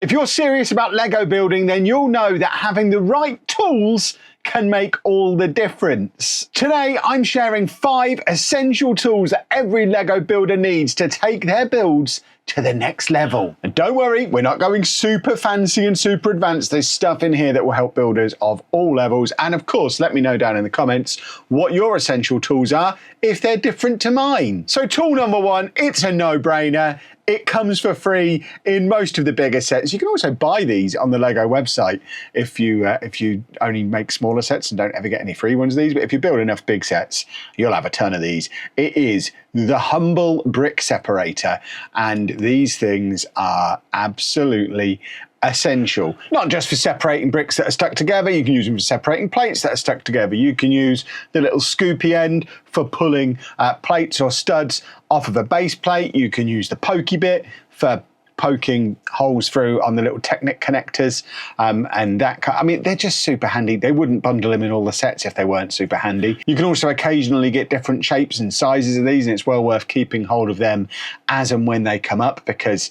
If you're serious about Lego building, then you'll know that having the right tools can make all the difference. Today, I'm sharing 5 essential tools that every Lego builder needs to take their builds to the next level. And don't worry, we're not going super fancy and super advanced. There's stuff in here that will help builders of all levels. And of course, let me know down in the comments what your essential tools are if they're different to mine. So tool number 1, it's a no-brainer. It comes for free in most of the bigger sets. You can also buy these on the Lego website if you only make smaller sets and don't ever get any free ones of these. But if you build enough big sets, you'll have a ton of these. It is the humble brick separator, and these things are absolutely essential, not just for separating bricks that are stuck together. You can use them for separating plates that are stuck together. You can use the little scoopy end for pulling plates or studs off of a base plate. You can use the pokey bit for poking holes through on the little Technic connectors, and that I mean, they're just super handy. They wouldn't bundle them in all the sets if they weren't super handy. You can also occasionally get different shapes and sizes of these, and it's well worth keeping hold of them as and when they come up, because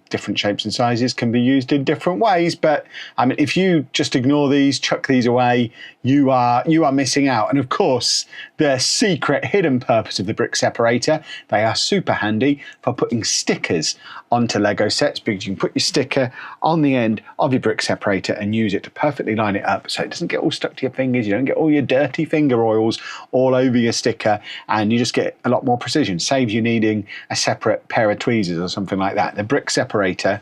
different shapes and sizes can be used in different ways. But I mean, if you just ignore these, chuck these away, you are missing out. And of course, the secret hidden purpose of the brick separator, they are super handy for putting stickers onto Lego sets, because you can put your sticker on the end of your brick separator and use it to perfectly line it up so it doesn't get all stuck to your fingers. You don't get all your dirty finger oils all over your sticker, and you just get a lot more precision. Saves you needing a separate pair of tweezers or something like that. The brick separator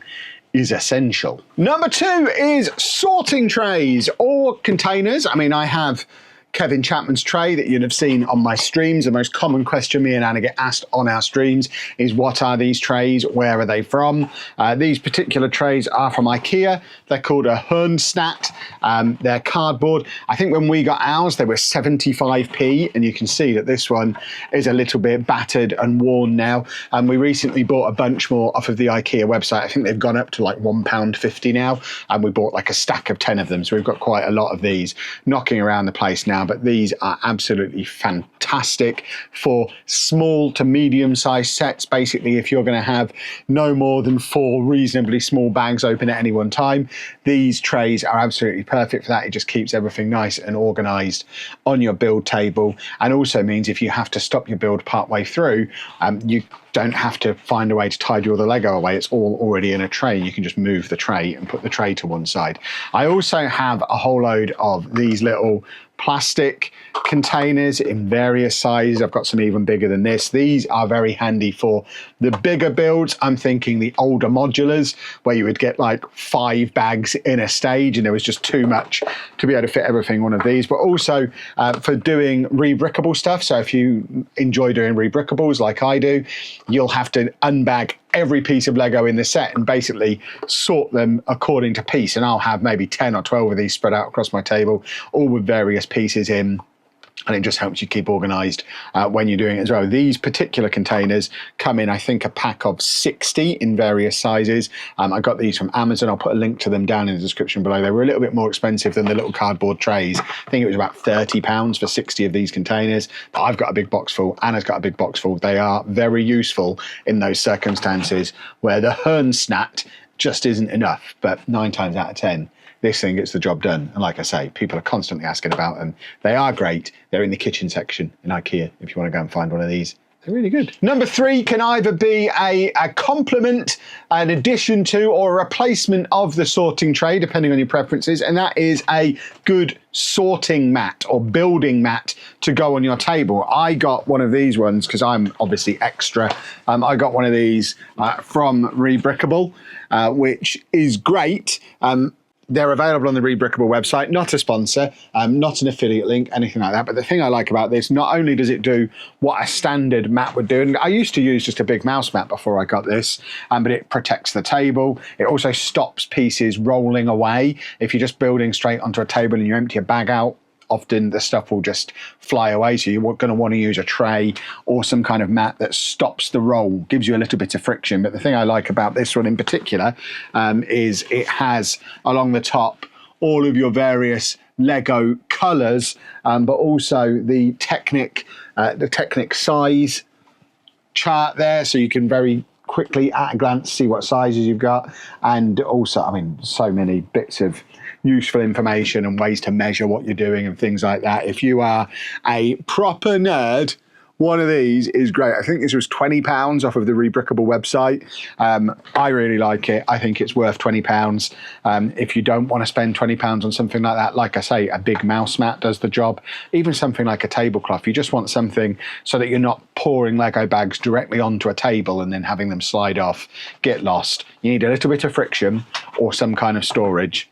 is essential. Number 2 is sorting trays or containers. I mean, I have Kevin Chapman's tray that you'd have seen on my streams. The most common question me and Anna get asked on our streams is, what are these trays? Where are they from? These particular trays are from IKEA. They're called a Hernsnat. They're cardboard. I think when we got ours, they were 75p, and you can see that this one is a little bit battered and worn now. And we recently bought a bunch more off of the IKEA website. I think they've gone up to like £1.50 now, and we bought like a stack of 10 of them. So we've got quite a lot of these knocking around the place now. But these are absolutely fantastic for small to medium sized sets. Basically, if you're going to have no more than 4 reasonably small bags open at any one time, these trays are absolutely perfect for that. It just keeps everything nice and organized on your build table, and also means if you have to stop your build partway through, you don't have to find a way to tidy all the Lego away. It's all already in a tray. You can just move the tray and put the tray to one side. I also have a whole load of these little plastic containers in various sizes. I've got some even bigger than this. These are very handy for the bigger builds. I'm thinking the older modulars, where you would get like 5 bags in a stage, and there was just too much to be able to fit everything in one of these. But also for doing rebrickable stuff. So if you enjoy doing rebrickables like I do, you'll have to unbag every piece of Lego in the set and basically sort them according to piece. And I'll have maybe 10 or 12 of these spread out across my table, all with various pieces in. And it just helps you keep organized when you're doing it as well. These particular containers come in, I think, a pack of 60 in various sizes. I got these from Amazon. I'll put a link to them down in the description below. They were a little bit more expensive than the little cardboard trays. I think it was about £30 for 60 of these containers. But I've got a big box full. Anna's got a big box full. They are very useful in those circumstances where the Hernsnat just isn't enough. But 9 times out of 10, this thing gets the job done. And like I say, people are constantly asking about them. They are great. They're in the kitchen section in IKEA if you want to go and find one of these. They're really good. Number 3 can either be a complement, an addition to, or a replacement of the sorting tray, depending on your preferences, and that is a good sorting mat or building mat to go on your table. I got one of these ones because I'm obviously extra. I got one of these from Rebrickable, which is great. They're available on the Rebrickable website, not a sponsor, not an affiliate link, anything like that. But the thing I like about this, not only does it do what a standard mat would do, and I used to use just a big mouse mat before I got this, but it protects the table. It also stops pieces rolling away. If you're just building straight onto a table and you empty a bag out, often the stuff will just fly away. So you're going to want to use a tray or some kind of mat that stops the roll, gives you a little bit of friction. But the thing I like about this one in particular is it has along the top all of your various Lego colours, but also the Technic size chart there, so you can very quickly at a glance see what sizes you've got, and also, I mean, so many bits of useful information and ways to measure what you're doing and things like that. If you are a proper nerd, one of these is great. I think this was £20 off of the Rebrickable website. I really like it. I think it's worth £20. If you don't want to spend £20 on something like that, like I say, a big mouse mat does the job. Even something like a tablecloth. You just want something so that you're not pouring Lego bags directly onto a table and then having them slide off, get lost. You need a little bit of friction or some kind of storage.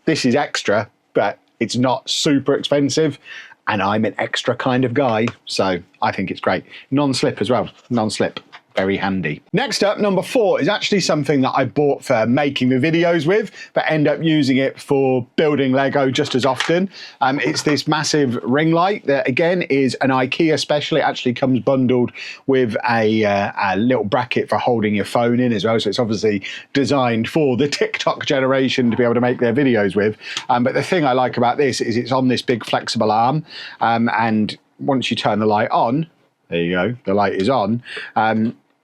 This is extra, but it's not super expensive. And I'm an extra kind of guy, so I think it's great. Non-slip as well, non-slip, very handy. Next up, number 4 is actually something that I bought for making the videos with, but end up using it for building Lego just as often. It's this massive ring light that, again, is an IKEA special. It actually comes bundled with a little bracket for holding your phone in as well, so it's obviously designed for the TikTok generation to be able to make their videos with. But the thing I like about this is it's on this big flexible arm, and once you turn the light on, there you go, the light is on,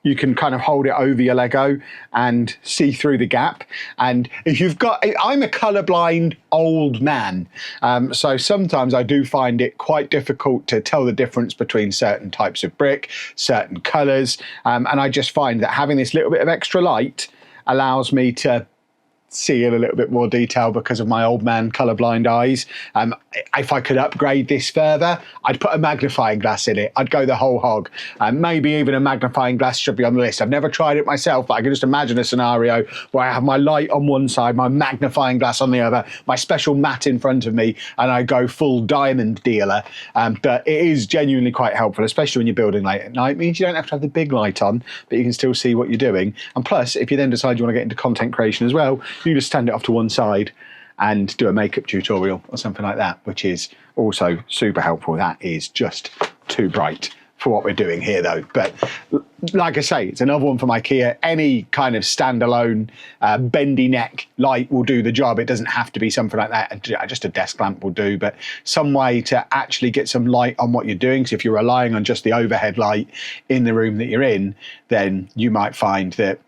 you can kind of hold it over your Lego and see through the gap. And if you've got, I'm a colorblind old man, so sometimes I do find it quite difficult to tell the difference between certain types of brick, certain colors, and I just find that having this little bit of extra light allows me to see in a little bit more detail because of my old man colorblind eyes. If I could upgrade this further, I'd put a magnifying glass in it. I'd go the whole hog. Maybe even a magnifying glass should be on the list. I've never tried it myself, but I can just imagine a scenario where I have my light on one side, my magnifying glass on the other, my special mat in front of me, and I go full diamond dealer. But it is genuinely quite helpful, especially when you're building late at night. It means you don't have to have the big light on, but you can still see what you're doing. And plus, if you then decide you want to get into content creation as well, you just stand it off to one side and do a makeup tutorial or something like that, which is also super helpful. That is just too bright for what we're doing here though. But like I say, it's another one from IKEA. Any kind of standalone bendy neck light will do the job. It doesn't have to be something like that. Just a desk lamp will do, but some way to actually get some light on what you're doing. So if you're relying on just the overhead light in the room that you're in, then you might find that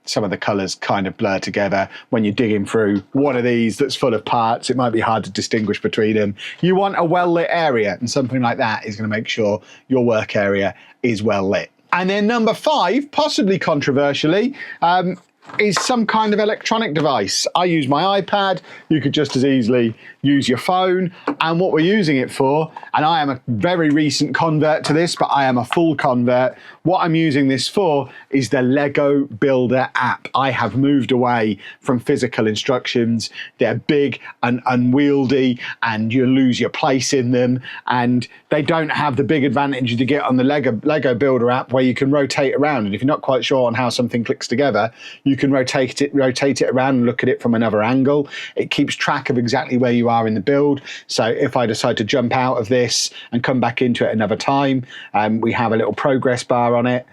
some of the colours kind of blur together. When you're digging through one of these that's full of parts, it might be hard to distinguish between them. You want a well-lit area, and something like that is going to make sure your work area is well lit. And then number 5, possibly controversially, is some kind of electronic device. I use my iPad. You could just as easily use your phone. And what we're using it for, and I am a very recent convert to this, but I am a full convert. What I'm using this for is the Lego Builder app. I have moved away from physical instructions. They're big and unwieldy, and you lose your place in them. And they don't have the big advantage you get on the Lego Builder app, where you can rotate around. And if you're not quite sure on how something clicks together, you can rotate it around and look at it from another angle. It keeps track of exactly where you are in the build. So if I decide to jump out of this and come back into it another time, we have a little progress bar on it,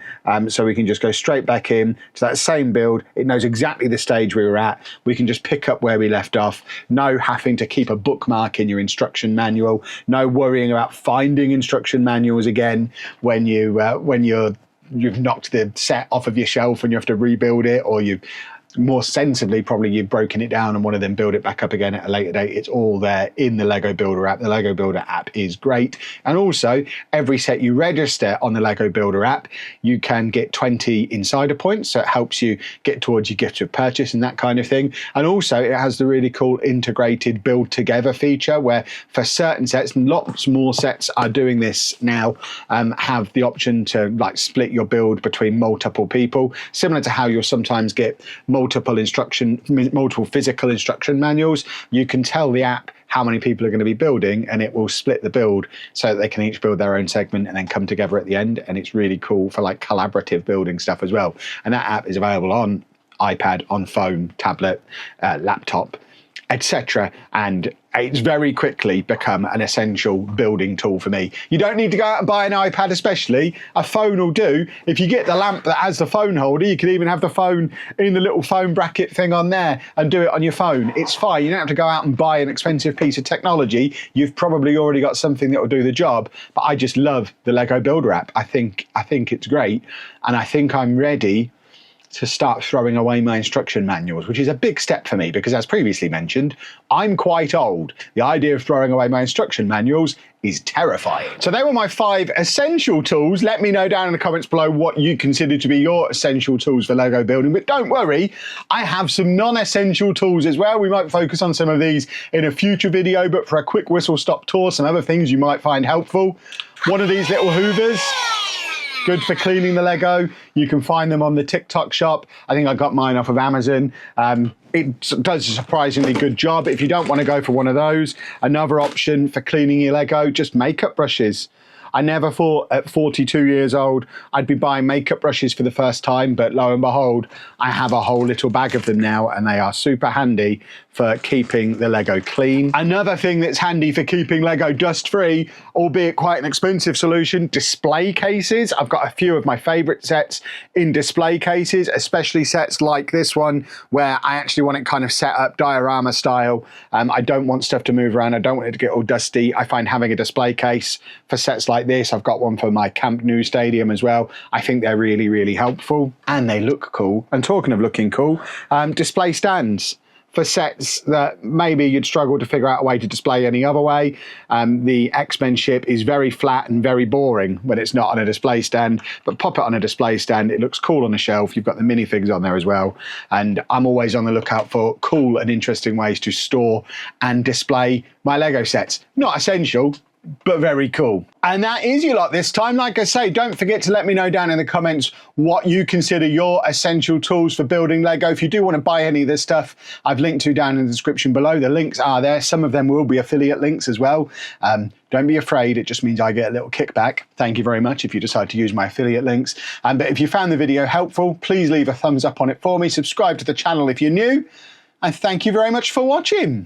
so we can just go straight back in to that same build. It knows exactly the stage we were at. We can just pick up where we left off. No having to keep a bookmark in your instruction manual. No worrying about finding instruction manuals again when you've knocked the set off of your shelf and you have to rebuild it, or you've more sensibly probably you've broken it down and want to then build it back up again at a later date. It's all there in the Lego Builder app. The Lego Builder app is great. And also, every set you register on the Lego Builder app, you can get 20 insider points, so it helps you get towards your gift of purchase and that kind of thing. And also, it has the really cool integrated build together feature, where for certain sets, and lots more sets are doing this now, have the option to like split your build between multiple people, similar to how you'll sometimes get multiple physical instruction manuals. You can tell the app how many people are going to be building, and it will split the build so that they can each build their own segment and then come together at the end. And it's really cool for like collaborative building stuff as well. And that app is available on iPad, on phone, tablet, laptop, etc. And it's very quickly become an essential building tool for me. You don't need to go out and buy an iPad especially. A phone will do. If you get the lamp that has the phone holder, you can even have the phone in the little phone bracket thing on there and do it on your phone. It's fine. You don't have to go out and buy an expensive piece of technology. You've probably already got something that will do the job. But I just love the Lego Builder app. I think it's great. And I think I'm ready to start throwing away my instruction manuals, which is a big step for me because, as previously mentioned, I'm quite old. The idea of throwing away my instruction manuals is terrifying. So they were my 5 essential tools. Let me know down in the comments below what you consider to be your essential tools for Lego building. But don't worry, I have some non-essential tools as well. We might focus on some of these in a future video, but for a quick whistle-stop tour, some other things you might find helpful. One of these little hoovers. Good for cleaning the Lego. You can find them on the TikTok shop. I think I got mine off of Amazon. It does a surprisingly good job. If you don't want to go for one of those, another option for cleaning your Lego, just makeup brushes. I never thought at 42 years old I'd be buying makeup brushes for the first time, but lo and behold, I have a whole little bag of them now, and they are super handy for keeping the Lego clean. Another thing that's handy for keeping Lego dust-free, albeit quite an expensive solution, display cases. I've got a few of my favorite sets in display cases, especially sets like this one where I actually want it kind of set up diorama style. I don't want stuff to move around. I don't want it to get all dusty. I find having a display case for sets like this, I've got one for my Camp Nou stadium as well. I think they're really, really helpful and they look cool. And talking of looking cool, display stands for sets that maybe you'd struggle to figure out a way to display any other way. The X-Men ship is very flat and very boring when it's not on a display stand, but pop it on a display stand, it looks cool on a shelf. You've got the minifigs on there as well. And I'm always on the lookout for cool and interesting ways to store and display my Lego sets. Not essential, but very cool. And that is you lot this time. Like I say, don't forget to let me know down in the comments what you consider your essential tools for building Lego. If you do want to buy any of this stuff, I've linked to down in the description below. The links are there. Some of them will be affiliate links as well. Don't be afraid, it just means I get a little kickback. Thank you very much if you decide to use my affiliate links. But if you found the video helpful, please leave a thumbs up on it for me. Subscribe to the channel if you're new. And thank you very much for watching.